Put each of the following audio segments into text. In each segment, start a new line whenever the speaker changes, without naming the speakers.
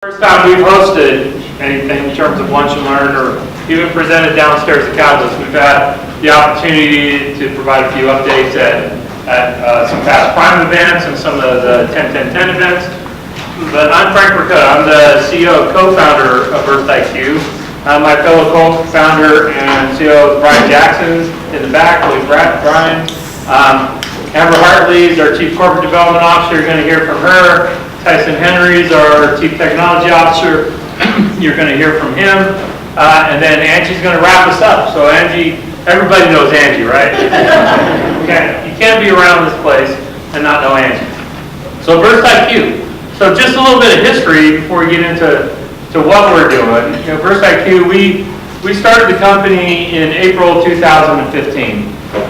First time we've hosted anything in terms of lunch and learn or even presented downstairs at Catalyst. We've had the opportunity to provide a few updates at some past Prime events and some of the 10-10-10 events. But I'm Frank Ricotta. I'm the CEO and co-founder of BurstIQ. My fellow co-founder and CEO Brian Jackson in the back, Brian. Amber Hartley is our Chief Corporate Development Officer. You're going to hear from her. Tyson Henry's our Chief Technology Officer. You're going to hear from him. And then Angie's going to wrap us up. So Angie, everybody knows Angie, right? You can't be around this place and not know Angie. So BurstIQ. So just a little bit of history before we get into what we're doing. You know, BurstIQ, we started the company in April 2015.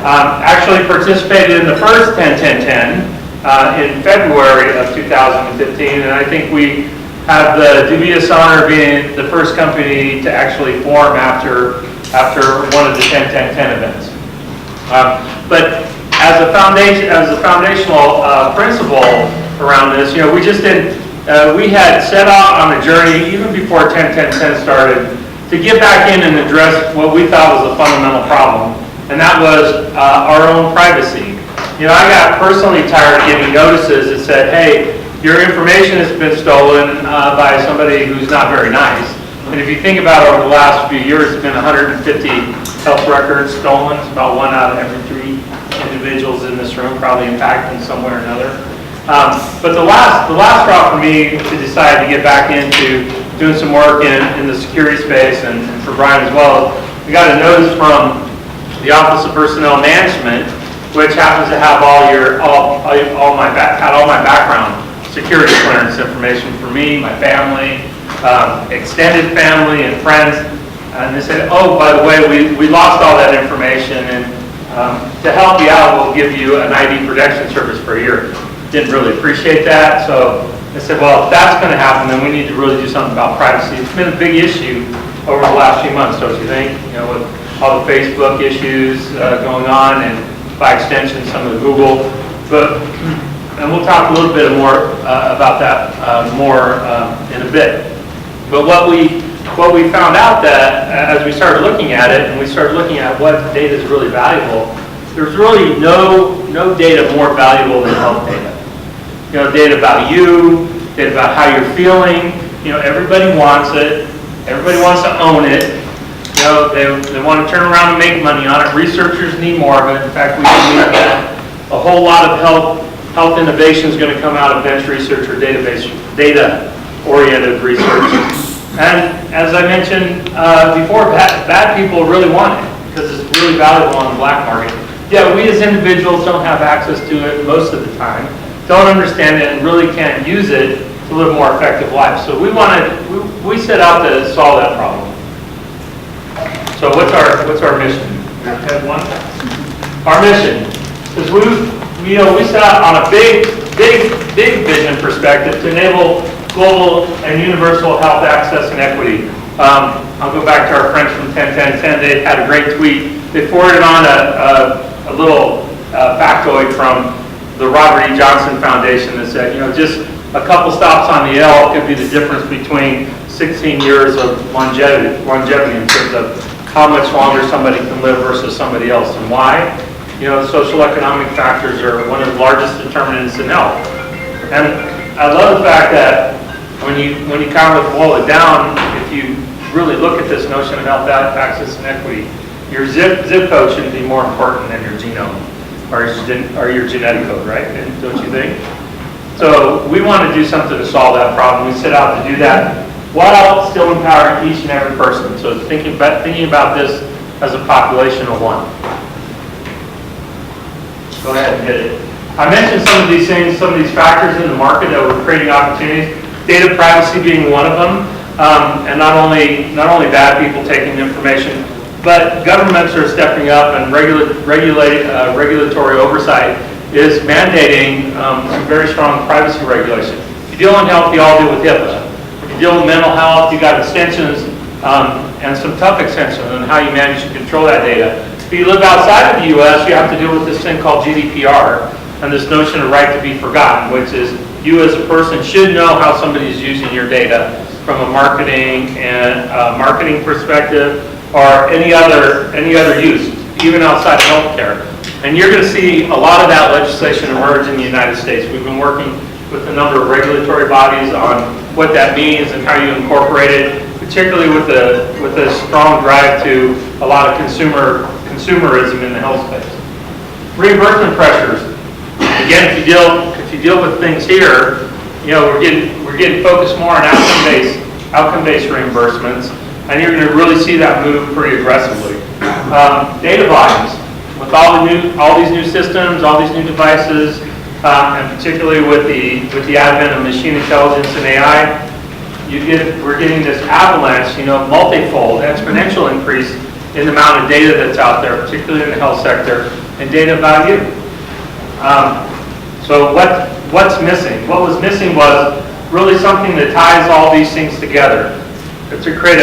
Actually participated in the first 10-10-10. In February of 2015, and I think we have the dubious honor of being the first company to actually form after one of the 10-10-10 events. But as a foundational principle around this, you know, we just didn't. We had set out on a journey even before 10-10-10 started to get back in and address what we thought was a fundamental problem, and that was our own privacy. You know, I got personally tired of getting notices that said, hey, your information has been stolen by somebody who's not very nice. And if you think about it, over the last few years, there's been 150 health records stolen. It's about 1 out of every 3 individuals in this room probably impacted in some way or another. But the last straw for me to decide to get back into doing some work in the security space, and for Brian as well, we got a notice from the Office of Personnel Management, which happens to have all my background security clearance information for me, my family, extended family and friends. And they said, oh, by the way, we lost all that information, and to help you out, we'll give you an ID protection service for a year. Didn't really appreciate that, so I said, well, if that's going to happen, then we need to really do something about privacy. It's been a big issue over the last few months, don't you think? You know, with all the Facebook issues going on, and by extension, some of the Google, and we'll talk a little bit more about that in a bit. But what we found out that as we started looking at it, and we started looking at what data is really valuable, there's really no data more valuable than health data. You know, data about you, data about how you're feeling. You know, everybody wants it. Everybody wants to own it. You know, they want to turn around and make money on it. Researchers need more of it. In fact, we believe that a whole lot of health innovation is going to come out of bench research or data-oriented research. And as I mentioned before, bad people really want it because it's really valuable on the black market. Yeah, we as individuals don't have access to it most of the time, don't understand it, and really can't use it to live a more effective life. So we set out to solve that problem. So what's our mission? Head one. Our mission is we set out on a big vision perspective to enable global and universal health access and equity. I'll go back to our friends from 10-10-10. They had a great tweet. They forwarded on a little factoid from the Robert E. Johnson Foundation that said, you know, just a couple stops on the L could be the difference between 16 years of longevity in terms of how much longer somebody can live versus somebody else, and why. You know, social economic factors are one of the largest determinants in health. And I love the fact that when you kind of boil it down, if you really look at this notion of health access and equity, your zip code shouldn't be more important than your genome or your genetic code, right? Don't you think? So we want to do something to solve that problem. We set out to do that while still empowering each and every person. So thinking about this as a population of one. Go ahead and hit it. I mentioned some of these things, some of these factors in the market that were creating opportunities. Data privacy being one of them, and not only bad people taking the information, but governments are stepping up, and regulatory oversight is mandating some very strong privacy regulation. If you deal in health, you all deal with HIPAA. Deal with mental health, you got extensions and some tough extensions on how you manage to control that data. If you live outside of the U.S., you have to deal with this thing called GDPR and this notion of right to be forgotten, which is you as a person should know how somebody is using your data from a marketing perspective or any other use, even outside of healthcare. And you're going to see a lot of that legislation emerge in the United States. We've been working with a number of regulatory bodies on what that means and how you incorporate it, particularly with a strong drive to a lot of consumerism in the health space. Reimbursement pressures. Again, if you deal with things here, we're getting focused more on outcome-based reimbursements, and you're going to really see that move pretty aggressively. Data volumes. With all these new systems, all these new devices, and particularly with the advent of machine intelligence and AI, we're getting this avalanche, multifold, exponential increase in the amount of data that's out there, particularly in the health sector, and data value. So what's missing? What was missing was really something that ties all these things together to create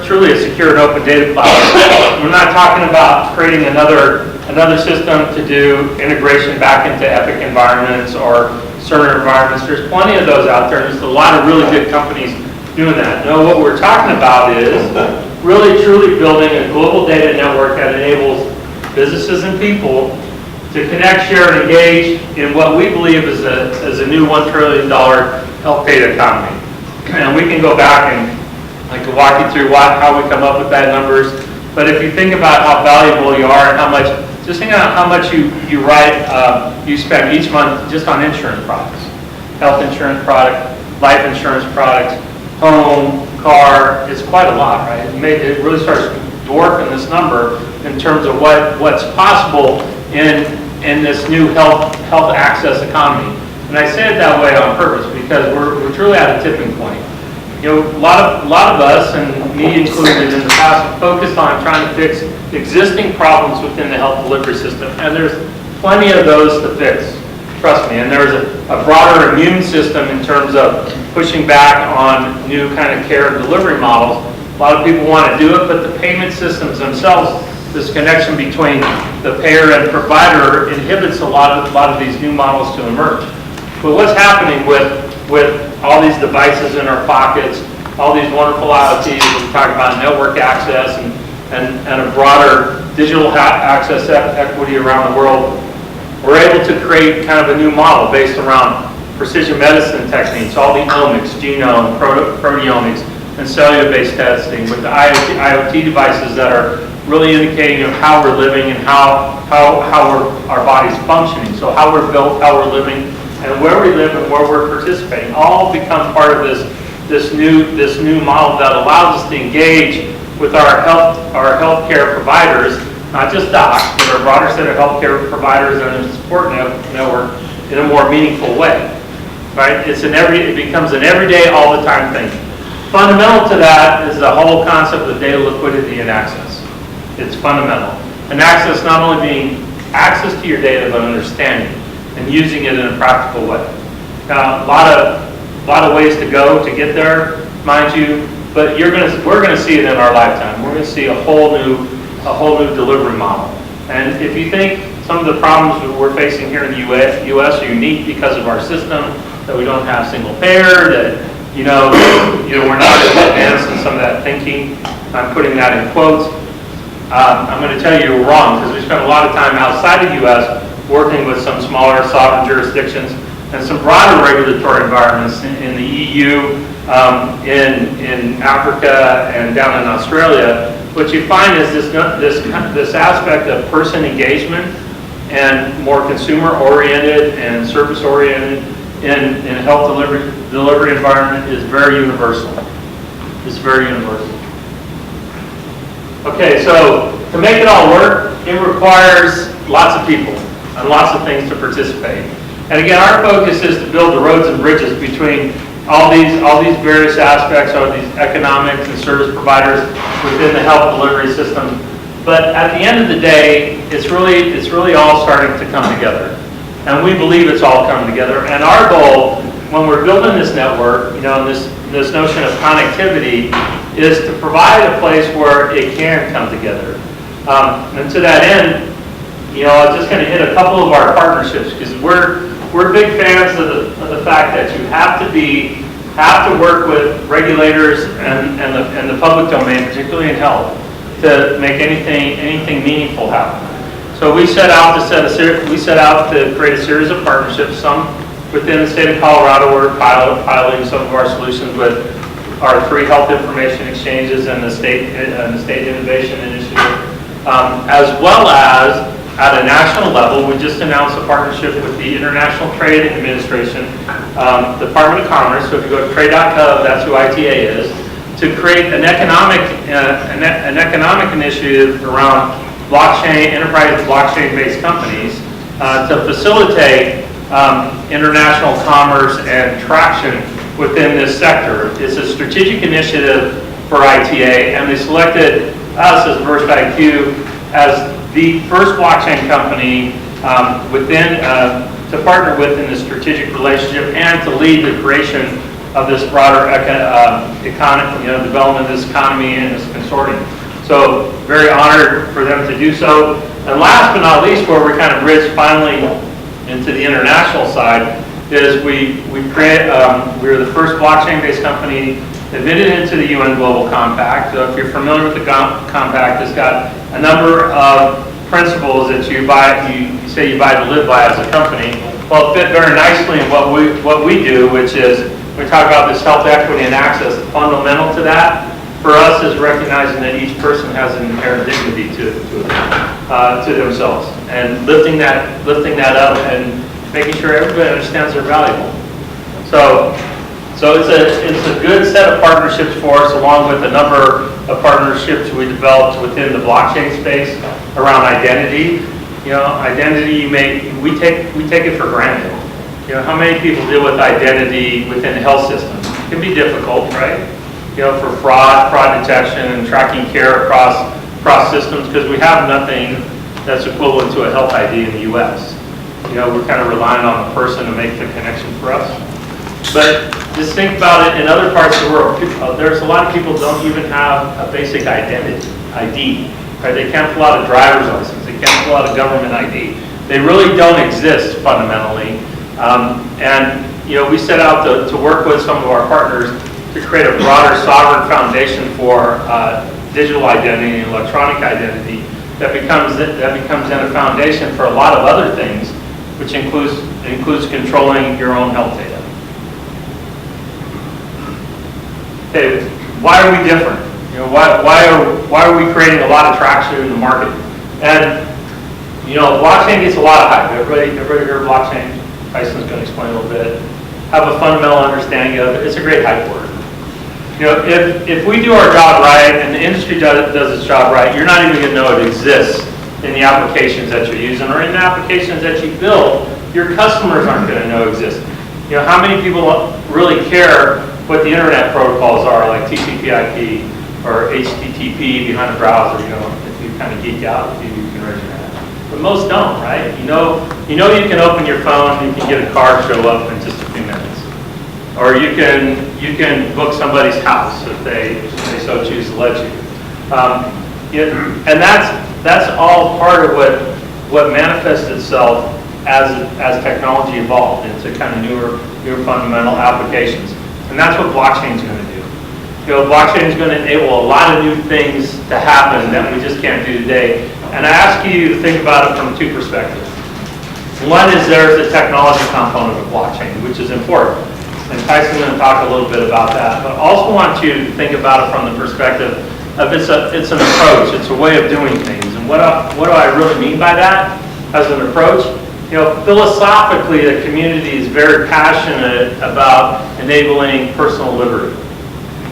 truly a secure and open data platform. We're not talking about creating another system to do integration back into Epic environments or Cerner environments. There's plenty of those out there. There's a lot of really good companies doing that. No, what we're talking about is really truly building a global data network that enables businesses and people to connect, share, and engage in what we believe is a new $1 trillion health data economy. And we can go back and I can walk you through how we come up with that numbers. But if you think about how valuable you are and just think about how much you spend each month just on insurance products, health insurance product, life insurance products, home, car. It's quite a lot, right? It really starts dwarfing this number in terms of what's possible in this new health access economy. And I say it that way on purpose because we're truly at a tipping point. A lot of us, and me included in the past, have focused on trying to fix existing problems within the health delivery system, and there's plenty of those to fix, trust me. And there's a broader immune system in terms of pushing back on new kind of care and delivery models. A lot of people want to do it, but the payment systems themselves, this connection between the payer and provider inhibits a lot of these new models to emerge. But what's happening with all these devices in our pockets, all these wonderful IoTs, we talk about network access and a broader digital access equity around the world, we're able to create kind of a new model based around precision medicine techniques, all the omics, genome, proteomics, and cellular-based testing with the IoT devices that are really indicating of how we're living and how our body's functioning. So how we're built, how we're living, and where we live and where we're participating, all become part of this new model that allows us to engage with our healthcare providers, not just docs, but our broader set of healthcare providers and their support network in a more meaningful way. Right? It becomes an everyday, all the time thing. Fundamental to that is the whole concept of data liquidity and access. It's fundamental. And access not only being access to your data, but understanding and using it in a practical way. Now, a lot of ways to go to get there, mind you, but we're going to see it in our lifetime. We're going to see a whole new delivery model. And if you think some of the problems that we're facing here in the U.S. are unique because of our system, that we don't have single payer, that we're not as advanced in some of that thinking. I'm putting that in quotes. I'm going to tell you you're wrong because we spent a lot of time outside the U.S. working with some smaller sovereign jurisdictions and some broader regulatory environments in the EU, in Africa, and down in Australia. What you find is this aspect of person engagement and more consumer-oriented and service-oriented in a health delivery environment is very universal. It's very universal. Okay, so to make it all work, it requires lots of people and lots of things to participate. And again, our focus is to build the roads and bridges between all these various aspects of these economics and service providers within the health delivery system. But at the end of the day, it's really all starting to come together. And we believe it's all coming together. And our goal, when we're building this network, this notion of connectivity, is to provide a place where it can come together. And to that end, I'm just going to hit a couple of our partnerships because we're we're big fans of the fact that you have to work with regulators and the public domain, particularly in health, to make anything meaningful happen. So we set out to create a series of partnerships, some within the state of Colorado. We're piloting some of our solutions with our 3 health information exchanges and the state innovation initiative, as well as at a national level. We just announced a partnership with the International Trade Administration, Department of Commerce. So if you go to trade.gov, that's who ITA is, to create an economic initiative around blockchain, enterprise blockchain-based companies to facilitate international commerce and traction within this sector. It's a strategic initiative for ITA, and they selected us as BurstIQ as the first blockchain company to partner with in this strategic relationship and to lead the creation of this broader development of this economy and this consortium. So very honored for them to do so. And last but not least, where we kind of bridge finally into the international side, is we were the first blockchain-based company that bid into the UN Global Compact. So if you're familiar with the Compact, it's got a number of principles that you say you buy to live by as a company. Well, it fit very nicely in what we do, which is we talk about this health equity and access. Fundamental to that for us is recognizing that each person has an inherent dignity to themselves, and lifting that up and making sure everybody understands they're valuable. So it's a good set of partnerships for us, along with a number of partnerships we developed within the blockchain space around identity. Identity we take it for granted. How many people deal with identity within the health system? It can be difficult, right? For fraud detection and tracking care across systems, because we have nothing that's equivalent to a health ID in the U.S. We're kind of relying on the person to make the connection for us. But just think about it in other parts of the world. There's a lot of people don't even have a basic identity, ID. Right? They can't pull out a driver's license. They can't pull out a government ID. They really don't exist fundamentally. We set out to work with some of our partners to create a broader sovereign foundation for digital identity and electronic identity that becomes then a foundation for a lot of other things, which includes controlling your own health data. Okay, why are we different? Why are we creating a lot of traction in the market? And blockchain gets a lot of hype. Everybody heard blockchain? Tyson's going to explain a little bit. Have a fundamental understanding of it. It's a great hype word. If we do our job right and the industry does its job right, you're not even going to know it exists in the applications that you're using, or in the applications that you build. Your customers aren't going to know exist. How many people really care what the internet protocols are, like TCP/IP or HTTP behind a browser? If you kind of geek out, you can raise your hand. But most don't, right? You know you can open your phone, you can get a car show up in just a few minutes. Or you can book somebody's house if they so choose to let you. And that's all part of what manifests itself as technology evolved into kind of newer fundamental applications. And that's what blockchain is going to do. Blockchain is going to enable a lot of new things to happen that we just can't do today. And I ask you to think about it from 2 perspectives. One is there's a technology component of blockchain, which is important. And Tyson's going to talk a little bit about that. But I also want you to think about it from the perspective of it's an approach. It's a way of doing things. And what do I really mean by that as an approach? Philosophically, the community is very passionate about enabling personal liberty.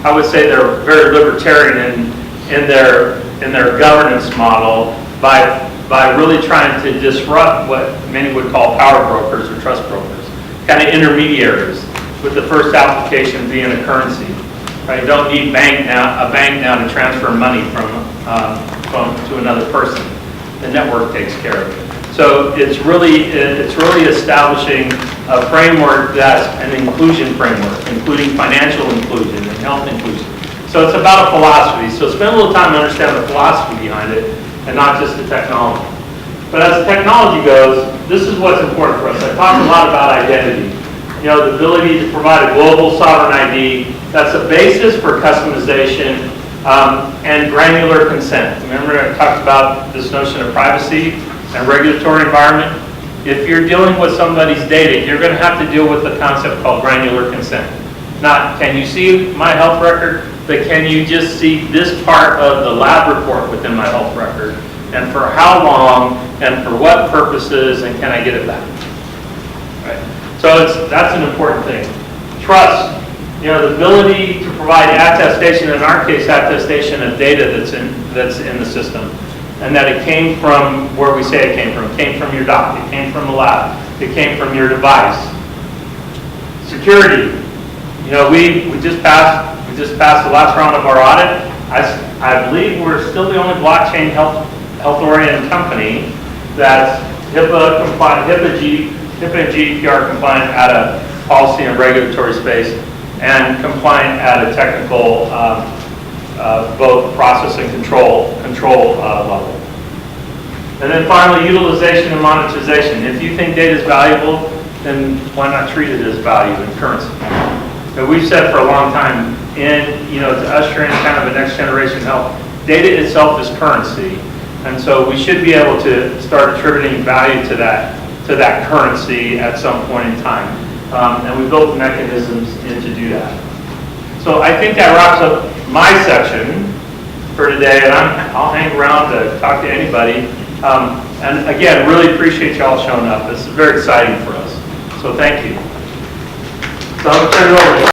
I would say they're very libertarian in their governance model by really trying to disrupt what many would call power brokers or trust brokers, kind of intermediaries, with the first application being a currency. Right? You don't need a bank now to transfer money from to another person. The network takes care of it. So it's really establishing a framework that's an inclusion framework, including financial inclusion and health inclusion. So it's about a philosophy. So spend a little time to understand the philosophy behind it and not just the technology. But as technology goes, this is what's important for us. I talked a lot about identity. You know, the ability to provide a global sovereign ID, that's a basis for customization and granular consent. Remember I talked about this notion of privacy and regulatory environment? If you're dealing with somebody's data, you're going to have to deal with the concept called granular consent. Not, can you see my health record, but can you just see this part of the lab report within my health record? And for how long, and for what purposes, and can I get it back? Right. So that's an important thing. Trust, you know, the ability to provide attestation, in our case, attestation of data that's in the system, and that it came from where we say it came from. It came from your doc, it came from the lab, it came from your device. Security, you know, we just passed the last round of our audit. I believe we're still the only blockchain health-oriented company that's HIPAA compliant, HIPAA and GDPR compliant at a policy and regulatory space, and compliant at a technical, both process and control level. And then finally, utilization and monetization. If you think data is valuable, then why not treat it as value and currency? Now, we've said for a long time, to usher in kind of a next generation health, data itself is currency, and so we should be able to start attributing value to that currency at some point in time. And we built mechanisms to do that. So I think that wraps up my section for today, and I'll hang around to talk to anybody. And again, really appreciate y'all showing up. This is very exciting for us. So thank you. So I'm going to turn it over to